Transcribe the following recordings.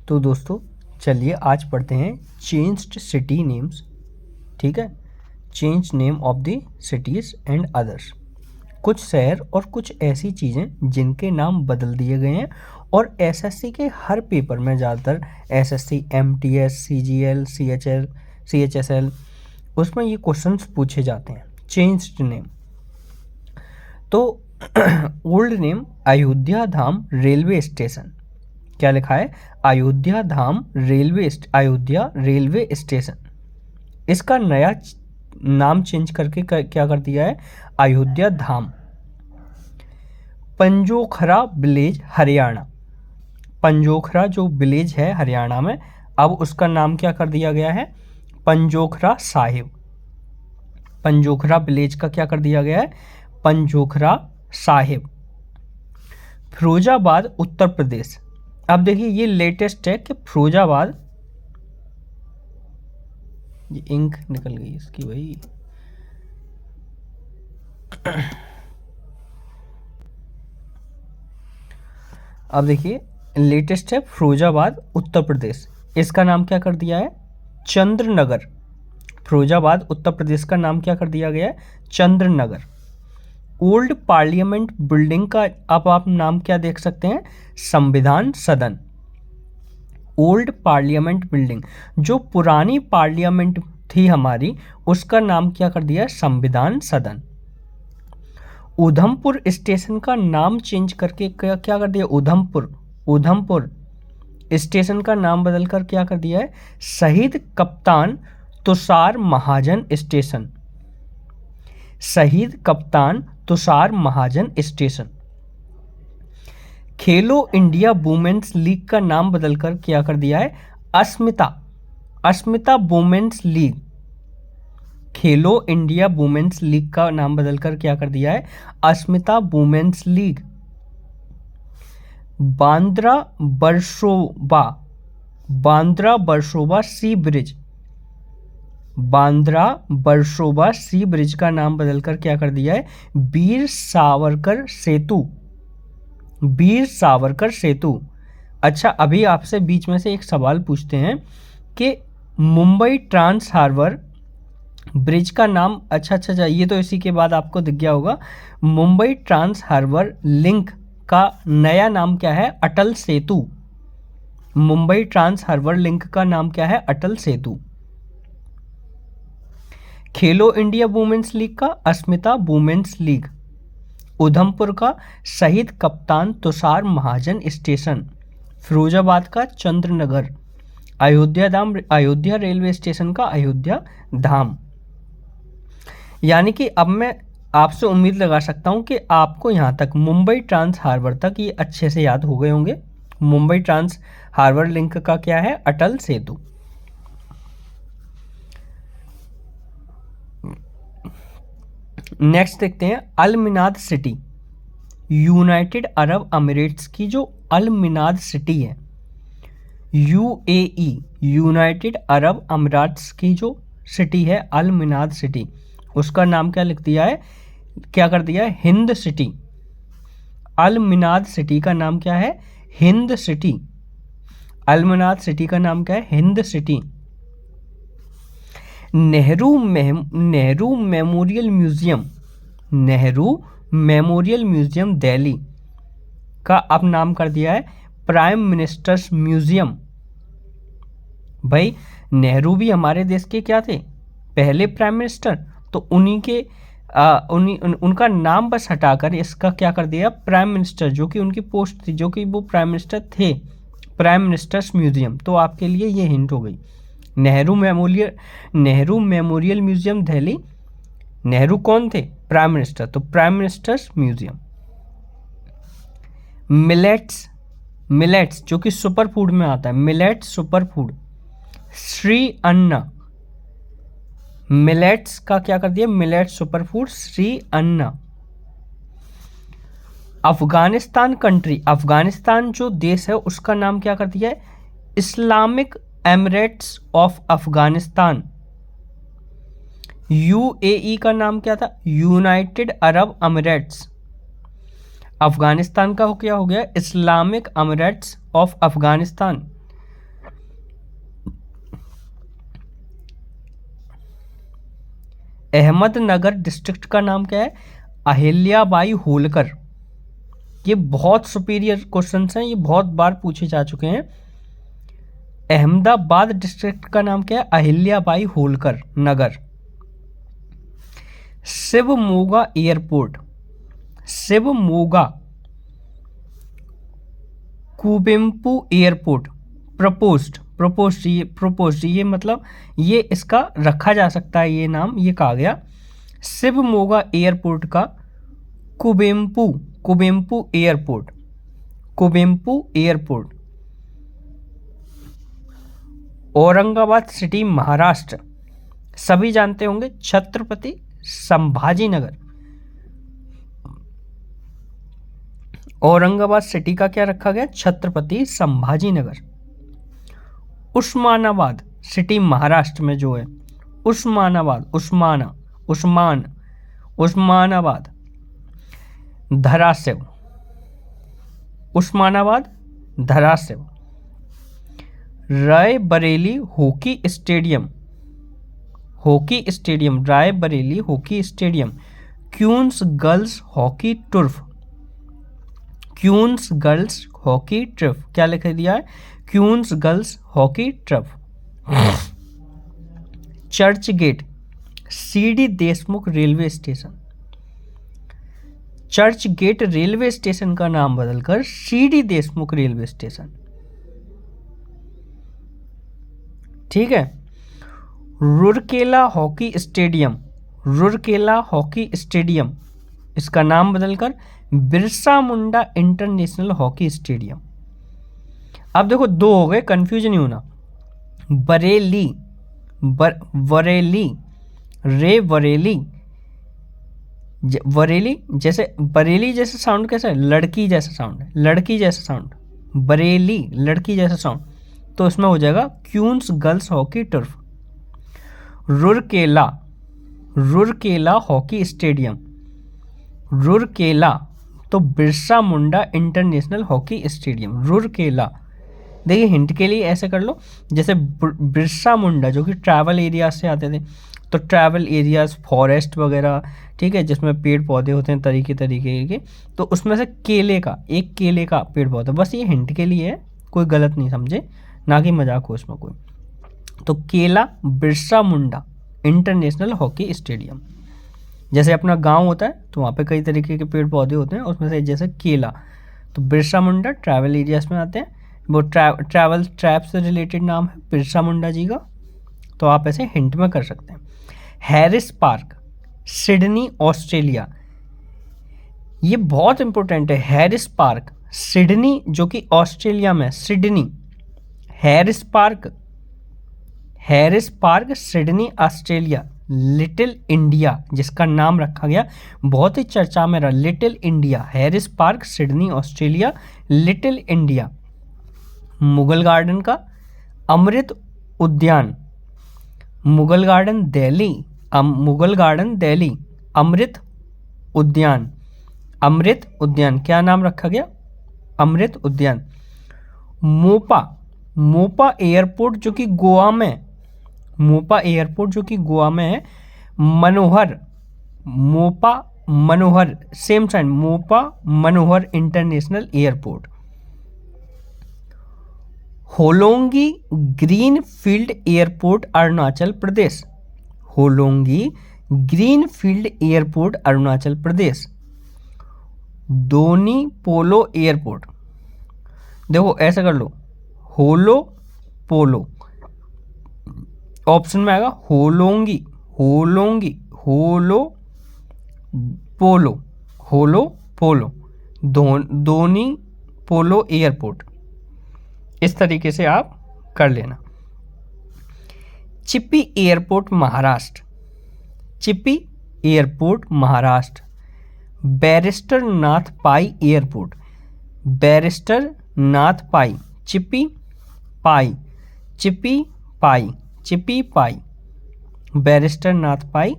तो दोस्तों चलिए आज पढ़ते हैं चेंज्ड सिटी नेम्स। ठीक है, change name of the cities and others. कुछ शहर और कुछ ऐसी चीज़ें जिनके नाम बदल दिए गए हैं और एसएससी के हर पेपर में ज़्यादातर SSC, MTS, CGL, CHL, CHSL उसमें ये क्वेश्चंस पूछे जाते हैं। चेंज्ड नेम तो ओल्ड नेम अयोध्या धाम रेलवे स्टेशन। क्या लिखा है? अयोध्या धाम अयोध्या रेलवे स्टेशन। इसका नया नाम चेंज करके क्या कर दिया है? अयोध्या धाम। पंजोखरा विलेज हरियाणा। पंजोखरा जो विलेज है हरियाणा में, अब उसका नाम क्या कर दिया गया है? पंजोखरा साहिब। पंजोखरा विलेज का क्या कर दिया गया है? पंजोखरा साहिब। फिरोजाबाद उत्तर प्रदेश। अब देखिए ये लेटेस्ट है कि फिरोजाबाद, ये इंक निकल गई इसकी भाई। अब देखिए लेटेस्ट है फिरोजाबाद उत्तर प्रदेश। इसका नाम क्या कर दिया है? चंद्रनगर। फिरोजाबाद उत्तर प्रदेश का नाम क्या कर दिया गया है? चंद्रनगर। ओल्ड पार्लियामेंट बिल्डिंग का अब आप नाम क्या देख सकते हैं? संविधान सदन। ओल्ड पार्लियामेंट बिल्डिंग, जो पुरानी पार्लियामेंट थी हमारी, उसका नाम क्या कर दिया? संविधान सदन। उधमपुर स्टेशन का नाम चेंज करके क्या कर दिया? उधमपुर स्टेशन का नाम बदलकर क्या कर दिया है? शहीद कप्तान तुषार महाजन स्टेशन। शहीद कप्तान तुषार महाजन स्टेशन। खेलो इंडिया वुमेन्स लीग का नाम बदलकर क्या कर दिया है? अस्मिता वुमेन्स लीग। खेलो इंडिया वुमेन्स लीग का नाम बदलकर क्या कर दिया है? अस्मिता वुमेन्स लीग। बांद्रा बरसोबा सी ब्रिज। बांद्रा बरसोबा सी ब्रिज का नाम बदलकर क्या कर दिया है? वीर सावरकर सेतु। अच्छा, अभी आपसे बीच में से एक सवाल पूछते हैं कि मुंबई ट्रांस हार्बर ब्रिज का नाम, अच्छा, ये तो इसी के बाद आपको दिख गया होगा। मुंबई ट्रांस हार्बर लिंक का नया नाम क्या है? Atal Setu. Mumbai trans harbour link का नाम क्या है? अटल सेतु। खेलो इंडिया वुमेन्स लीग का अस्मिता वुमेन्स लीग। उधमपुर का शहीद कप्तान तुषार महाजन स्टेशन। फिरोजाबाद का चंद्रनगर। अयोध्या रेलवे स्टेशन का अयोध्या धाम। यानी कि अब मैं आपसे उम्मीद लगा सकता हूं कि आपको यहां तक मुंबई ट्रांस हार्बर तक ये अच्छे से याद हो गए होंगे। मुंबई ट्रांस हार्बर लिंक का क्या है? अटल सेतु। नेक्स्ट देखते हैं अल मिनाद सिटी। यूनाइटेड अरब अमीरेट्स की जो अल मिनाद सिटी है, यूएई यूनाइटेड अरब अमीरात्स की जो सिटी है अल मिनाद सिटी, उसका नाम क्या लिख दिया है? क्या कर दिया है? हिंद सिटी। अल मिनाद सिटी का नाम क्या है? हिंद सिटी। अल मिनाद सिटी का नाम क्या है? Hind city. Nehru memorial museum Delhi का अब नाम कर दिया है प्राइम मिनिस्टर्स म्यूजियम। भाई नेहरू भी हमारे देश के क्या थे? पहले प्राइम मिनिस्टर। तो उनका नाम बस हटाकर इसका क्या कर दिया? प्राइम मिनिस्टर, जो कि उनकी पोस्ट थी, जो कि वो प्राइम मिनिस्टर थे, प्राइम मिनिस्टर्स म्यूजियम। तो आपके लिए ये हिंट हो गई। Nehru memorial museum Delhi. नेहरू कौन थे? प्राइम मिनिस्टर, तो प्राइम मिनिस्टर्स म्यूजियम। मिलेट्स जो कि सुपर फूड में आता है, मिलेट्स सुपर फूड। श्री अन्न। मिलेट्स का क्या कर दिया? मिलेट्स सुपर फूड, श्री अन्न। अफगानिस्तान जो देश है उसका नाम क्या कर दिया है? Islamic Emirates of Afghanistan. UAE का नाम क्या था? United Arab Emirates. अफगानिस्तान का क्या हो गया? Islamic Emirates of Afghanistan. Ahmednagar district का नाम क्या है? अहिल्याबाई होलकर। ये बहुत सुपीरियर क्वेश्चंस हैं, ये बहुत बार पूछे जा चुके हैं। अहमदाबाद डिस्ट्रिक्ट का नाम क्या है? Ahilyabai Holkar Nagar. Shivamogga airport, Shivamogga. Kuvempu airport, proposed ये मतलब ये इसका रखा जा सकता है, ये नाम ये कहा गया। शिवमोगा एयरपोर्ट का कुवेम्पू एयरपोर्ट। औरंगाबाद सिटी महाराष्ट्र, सभी जानते होंगे, छत्रपति संभाजीनगर। औरंगाबाद सिटी का क्या रखा गया? छत्रपति संभाजीनगर। उस्मानाबाद सिटी महाराष्ट्र में जो है, Osmanabad. Dharashiv, Osmanabad Dharashiv. Raebareli hockey stadium, Raebareli hockey stadium. Queens girls hockey turf, क्या लिख दिया है? Queens girls hockey turf. Churchgate CD Deshmukh railway station, Churchgate railway station का नाम बदलकर सीडी देशमुख रेलवे स्टेशन। ठीक है। रूरकेला हॉकी स्टेडियम, इसका नाम बदलकर Birsa Munda international hockey stadium. अब देखो दो हो गए, कंफ्यूजन नहीं होना। बरेली, वरेली जैसे, बरेली जैसा साउंड कैसा है? लड़की जैसा साउंड, बरेली लड़की जैसा साउंड, तो इसमें हो जाएगा queens girls hockey turf. Rourkela hockey stadium, तो Birsa Munda international hockey stadium, Rourkela. देखिए हिंट के लिए ऐसे कर लो, जैसे बिरसा मुंडा जो कि ट्रैवल एरिया से आते थे, तो ट्रैवल एरियाज, फॉरेस्ट वगैरह, ठीक है, जिसमें पेड़ पौधे होते हैं तरीके के, तो उसमें से एक केले का पेड़ पौधा, बस ये हिंट के लिए है, कोई गलत नहीं समझे, ना कि मजाक हो इसमें कोई। तो केला Birsa Munda international hockey stadium. जैसे अपना गांव होता है तो वहाँ पे कई तरीके के पेड़ पौधे होते हैं, उसमें से जैसे केला, तो बिरसा मुंडा ट्रैवल एरियाज में आते हैं, वो ट्रैवल ट्रैप से रिलेटेड नाम है बिरसा मुंडा जी का, तो आप ऐसे हिंट में कर सकते हैं। हैरिस पार्क सिडनी ऑस्ट्रेलिया, ये बहुत इंपॉर्टेंट है। हैरिस पार्क सिडनी जो कि ऑस्ट्रेलिया में, Sydney. Harris park Sydney Australia. Little India जिसका नाम रखा गया, बहुत ही चर्चा में रहा, little India. Harris park Sydney Australia, little India. Mughal garden का अमृत उद्यान, मुगल गार्डन दिल्ली, अमृत उद्यान, क्या नाम रखा गया? अमृत उद्यान। मोपा एयरपोर्ट जो कि गोवा में है, मनोहर सेम साइन, Mopa Manohar international airport. Hollongi green field airport Arunachal Pradesh. Donyi Polo airport, देखो ऐसा कर लो, होलो पोलो, ऑप्शन में आएगा होलोंगी, होलो पोलो, दोनी पोलो एयरपोर्ट। इस तरीके से आप कर लेना। चिप्पी एयरपोर्ट महाराष्ट्र। बैरिस्टर नाथ पाई एयरपोर्ट, चिप्पी पाई, बैरिस्टर नाथ पाई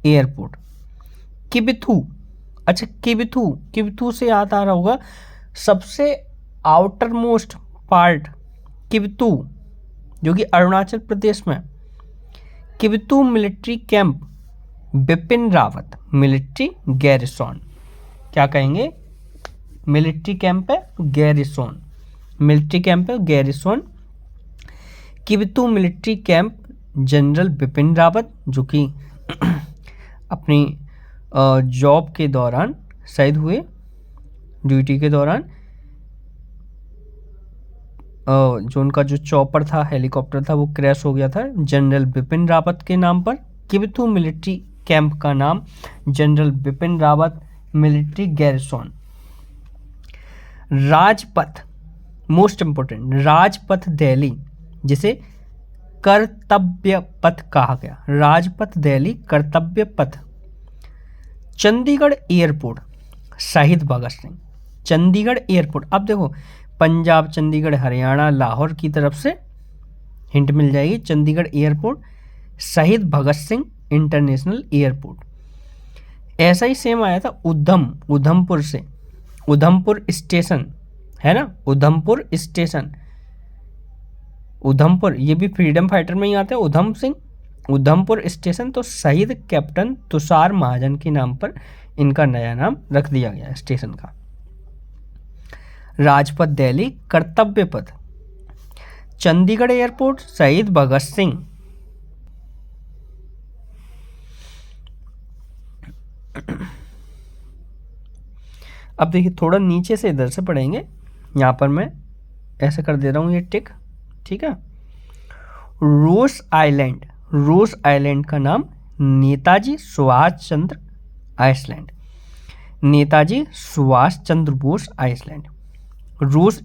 एयरपोर्ट। किबिथू से याद आ रहा होगा, सबसे आउटर मोस्ट पार्ट किबिथू जो कि अरुणाचल प्रदेश में। Kibithu military camp Bipin Rawat military garrison. क्या कहेंगे? मिलिट्री कैंप है गैरिसोन, मिलिट्री कैंप है garrison. Kibithu military camp general Bipin Rawat जो कि अपनी जॉब के दौरान शहीद हुए, ड्यूटी के दौरान। जो उनका जो चॉपर था, हेलीकॉप्टर था, वो क्रैश हो गया था जनरल बिपिन रावत के नाम पर। किबिथू मिलिट्री कैंप का नाम general Bipin Rawat military garrison. Rajpath, most important, Rajpath Delhi जिसे कर्तव्य पथ कहा गया, राजपथ दिल्ली कर्तव्य पथ। चंडीगढ़ एयरपोर्ट शहीद भगत सिंह, चंडीगढ़ एयरपोर्ट। अब देखो पंजाब, चंडीगढ़, हरियाणा, लाहौर की तरफ से हिंट मिल जाएगी। चंडीगढ़ एयरपोर्ट शहीद भगत सिंह इंटरनेशनल एयरपोर्ट। ऐसा ही सेम आया था उधमपुर से, उधमपुर स्टेशन है ना, उधमपुर स्टेशन, उधमपुर, ये भी फ्रीडम फाइटर में ही आता है उधम सिंह, उधमपुर स्टेशन। तो शहीद कैप्टन तुषार महाजन के नाम पर इनका नया नाम रख दिया गया स्टेशन का। राजपथ दिल्ली कर्तव्य पथ, चंडीगढ़ एयरपोर्ट शहीद भगत सिंह। अब देखिए थोड़ा नीचे से इधर से पढ़ेंगे, यहाँ पर मैं ऐसे कर दे रहा हूँ ये टिक, ठीक है। रोस आइलैंड, रोस आइलैंड का नाम नेताजी सुभाष चंद्र आइसलैंड, नेताजी सुभाष चंद्र बोस आइसलैंड। रोस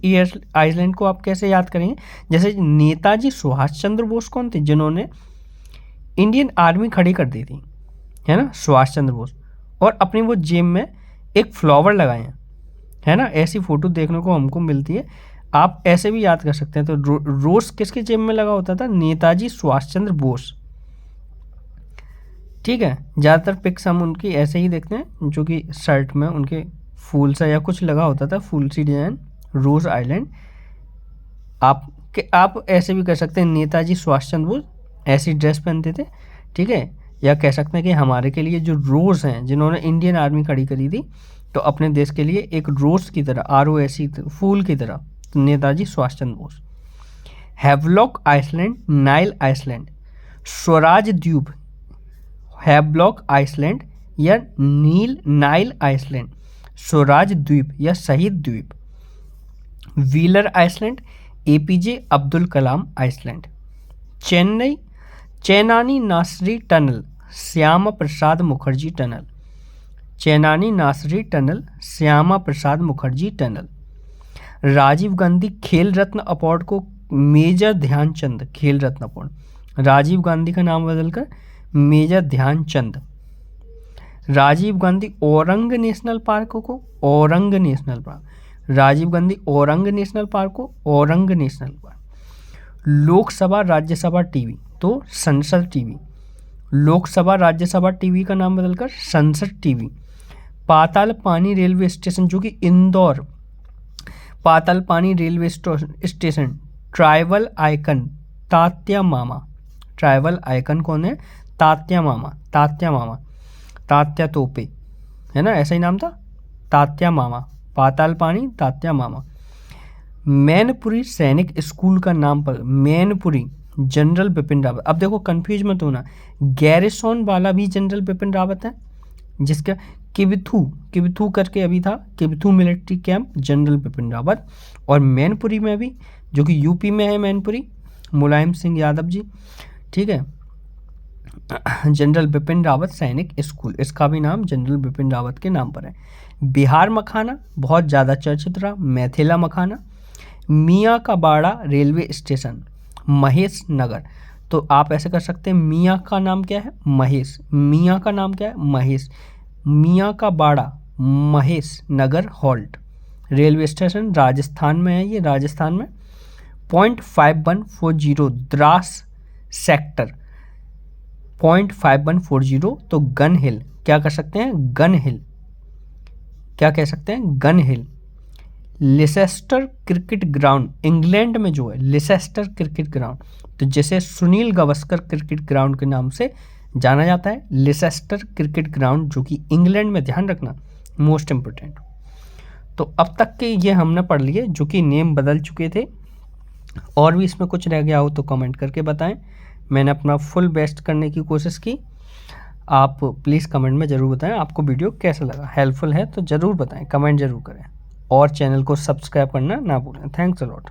आइलैंड को आप कैसे याद करेंगे? जैसे नेताजी सुभाष चंद्र बोस कौन थे? जिन्होंने इंडियन आर्मी खड़ी कर दी थी, है ना, सुभाष चंद्र बोस, और अपनी वो जेब में एक फ्लावर लगाए हैं, है ना। ऐसी फोटो देखने को हमको मिलती है, आप ऐसे भी याद कर सकते हैं। तो रोस किसके जेब में लगा होता था? नेताजी सुभाष चंद्र बोस, ठीक है। ज़्यादातर पिक्स हम उनकी ऐसे ही देखते हैं, जो कि शर्ट में उनके फूल सा या कुछ लगा होता था, फूल सी डिजाइन। रोज आइलैंड आप ऐसे भी कर सकते हैं, नेताजी सुभाष चंद्र बोस ऐसी ड्रेस पहनते थे, ठीक है। या कह सकते हैं कि हमारे के लिए जो रोज़ हैं, जिन्होंने इंडियन आर्मी खड़ी करी थी, तो अपने देश के लिए एक रोज़ की तरह, ROS फूल की तरह, तो Netaji Subhas Chandra Bose. Havelock island, Neil island, Swaraj Dweep, Havelock island या नाइल आइसलैंड, स्वराज द्वीप या Shaheed Dweep. Wheeler island, APJ Abdul Kalam island. Chenani Nashri tunnel, Shyama Prasad Mukherjee tunnel, Chenani Nashri tunnel, Shyama Prasad Mukherjee tunnel. Rajiv Gandhi Khel Ratna award को मेजर ध्यानचंद खेल रत्न अवार्ड, राजीव गांधी का नाम बदलकर major Dhyanchand. Rajiv Gandhi Orang national park को Orang national park, Rajiv Gandhi Orang national park को Orang national park. Lok Sabha Rajya Sabha TV तो संसद टीवी, लोकसभा राज्यसभा टीवी का नाम बदलकर संसद टीवी। पाताल पानी रेलवे स्टेशन जो कि Indore, Patal Pani railway station. Tribal icon Tatya Mama, tribal icon कौन है? तात्या मामा, तात्या मामा, तात्या तोपे, है ना, ऐसा ही नाम था, तात्या मामा। पाताल पानी तात्या मामा। मैनपुरी सैनिक स्कूल का नाम पर मैनपुरी जनरल बिपिन रावत। अब देखो कंफ्यूज मत होना, गैरिसोन वाला भी जनरल बिपिन रावत है, जिसका किबिथू करके अभी था, Kibithu military camp general Bipin Rawat. और मैनपुरी में भी, जो कि यूपी में है मैनपुरी, मुलायम सिंह यादव जी, ठीक है, जनरल बिपिन रावत सैनिक स्कूल, इसका भी नाम जनरल बिपिन रावत के नाम पर है। बिहार मखाना बहुत ज़्यादा चर्चित रहा, मैथिला मखाना। मियाँ का बाड़ा रेलवे स्टेशन, महेश नगर। तो आप ऐसे कर सकते हैं, मियाँ का नाम क्या है? महेश। मियाँ का नाम क्या है? महेश। मियाँ का बाड़ा महेश नगर हॉल्ट रेलवे स्टेशन, राजस्थान में है ये, राजस्थान में। 0.5140 द्रास सेक्टर, 0.5140। तो गन हिल, क्या कर सकते हैं? गन हिल, क्या कह सकते हैं? गन हिल। लिसेस्टर क्रिकेट ग्राउंड, इंग्लैंड में जो है लिसेस्टर क्रिकेट ग्राउंड, तो जैसे सुनील गावस्कर क्रिकेट ग्राउंड के नाम से जाना जाता है लिसेस्टर क्रिकेट ग्राउंड, जो कि इंग्लैंड में, ध्यान रखना, मोस्ट इम्पोर्टेंट। तो अब तक के ये हमने पढ़ लिए जो कि नेम बदल चुके थे। और भी इसमें कुछ रह गया हो तो कमेंट करके बताएं। मैंने अपना फुल बेस्ट करने की कोशिश की। आप प्लीज़ कमेंट में ज़रूर बताएं आपको वीडियो कैसा लगा, हेल्पफुल है तो ज़रूर बताएं, कमेंट ज़रूर करें और चैनल को सब्सक्राइब करना ना भूलें। Thanks a lot.